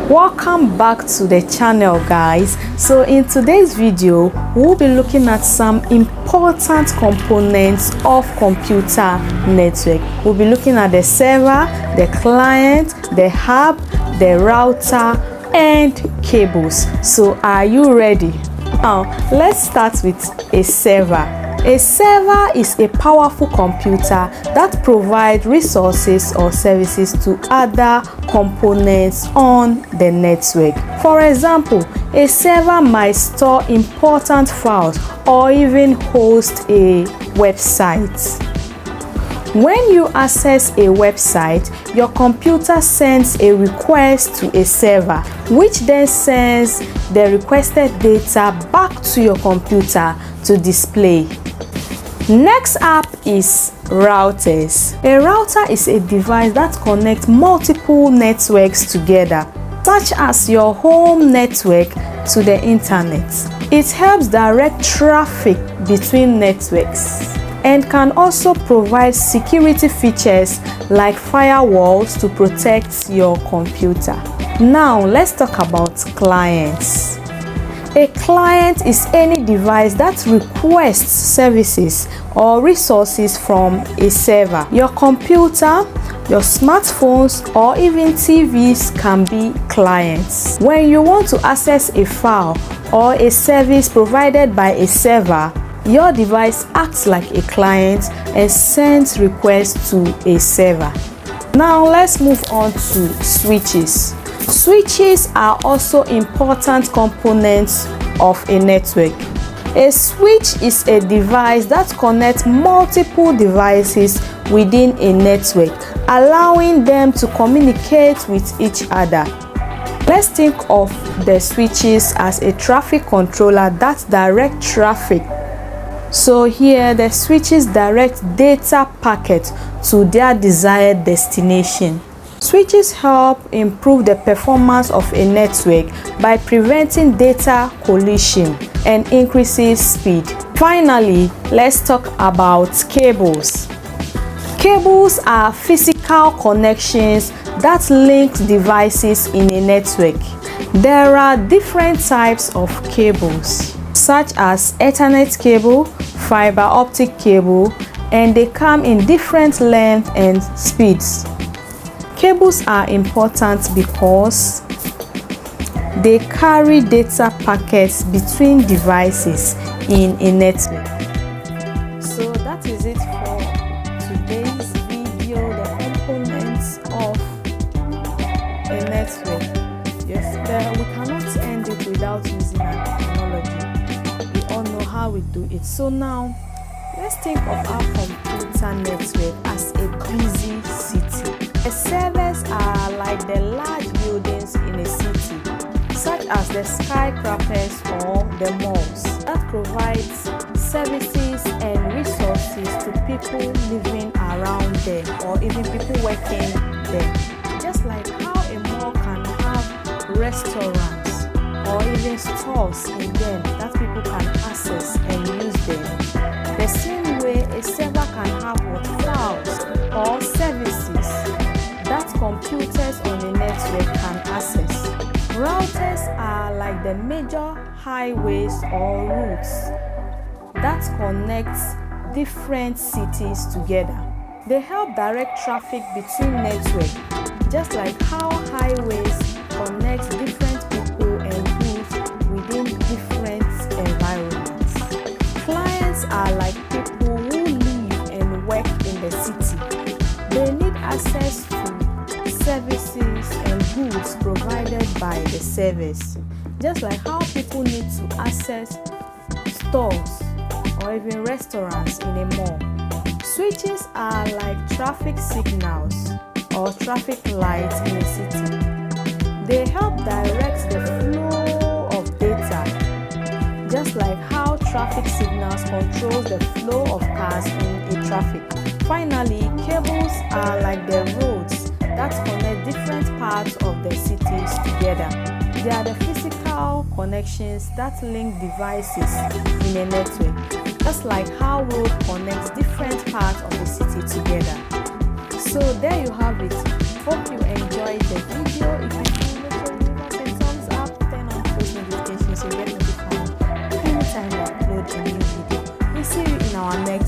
Welcome back to the channel, guys. So in today's video we'll be looking at some important components of computer network. We'll be looking at the server, the client, the hub, the router and cables. So are you ready? Now let's start with a server. A server is a powerful computer that provides resources or services to other components on the network. For example, a server might store important files or even host a website. When you access a website, your computer sends a request to a server, which then sends the requested data back to your computer to display. Next up is routers. A router is a device that connects multiple networks together, such as your home network to the internet. It helps direct traffic between networks and can also provide security features like firewalls to protect your computer. Now let's talk about clients. A client is any device that requests services or resources from a server. Your computer, your smartphones, or even TVs can be clients. When you want to access a file or a service provided by a server, your device acts like a client and sends requests to a server. Now let's move on to switches. Switches are also important components of a network. A switch is a device that connects multiple devices within a network, allowing them to communicate with each other. Let's think of the switches as a traffic controller that directs traffic. So here the switches direct data packets to their desired destination. Switches help improve the performance of a network by preventing data collision and increases speed. Finally, let's talk about cables. Cables are physical connections that link devices in a network. There are different types of cables, such as Ethernet cable, fiber optic cable, and they come in different lengths and speeds. Cables are important because they carry data packets between devices in a network. So that is it for today's video, the components of a network. Yes, we cannot end it without using our technology. We all know how we do it. So now, let's think of our computer network as a busy city. The servers are like the large buildings in a city, such as the skyscrapers or the malls, that provides services and resources to people living around them or even people working there. Just like how a mall can have restaurants or even stores in them that people can access and use them. The same way a server can have what files or services that computers on the network can access. Routers are like the major highways or routes that connect different cities together. They help direct traffic between networks, just like how highways connect different people and goods within different environments. Clients are like people who live and work in the city. They need access to services and goods provided by the service, just like how people need to access stores or even restaurants in a mall. Switches are like traffic signals or traffic lights in a city. They help direct the flow of data, just like how traffic signals controls the flow of cars in a traffic. Finally, cables are like the roads that connect different parts of the cities together. They are the physical connections that link devices in a network, just like how road connects different parts of the city together. So there you have it. Hope you enjoyed the video. If you do, a new video. We'll see you in our next